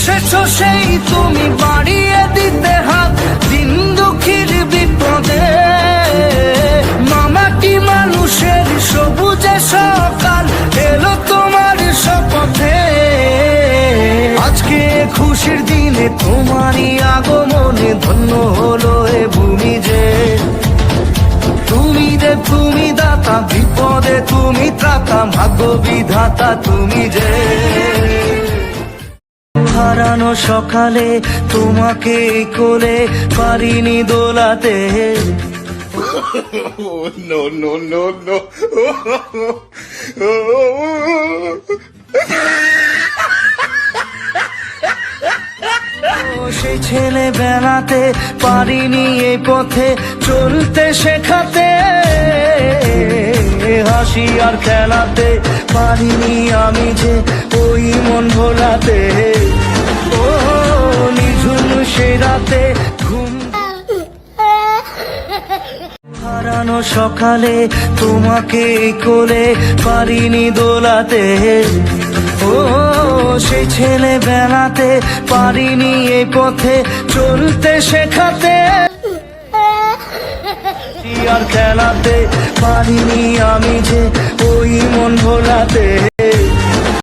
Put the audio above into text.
এসেছো সেই তুমি বাড়িয়ে দিতে হাত দিন দুঃখীর বিপদে। মামাটি মানুষের সবুজে সকাল এলো তোমার শপথে। আজকে খুশির দিনে তোমারই আগমনে ধন্য হলো এ ভূমি যে। তুমি দেব তুমি দাতা, বিপদে তুমি ত্রাতা, ভাগ্য বিধাতা তুমি যে। হারানো সকালে তোমাকে কোলে পারিনি দোলাতে। No, no, no, no. সেই ছেলে বেড়াতে পারিনি এই পথে চলতে শেখাতে। হাসি আর খেলাতে পারিনি আমি যে ওই মন ভোলাতে। ও নিঝুম সে রাতে ঘুম হারানো সকালে তোমাকে কোলে পারিনি দোলাতে। ও সেই ছেলে বেড়াতে পারিনি এই পথে চলতে শেখাতে। আর খেলাতে পারিনি আমি যে ওই মন ভোলাতে।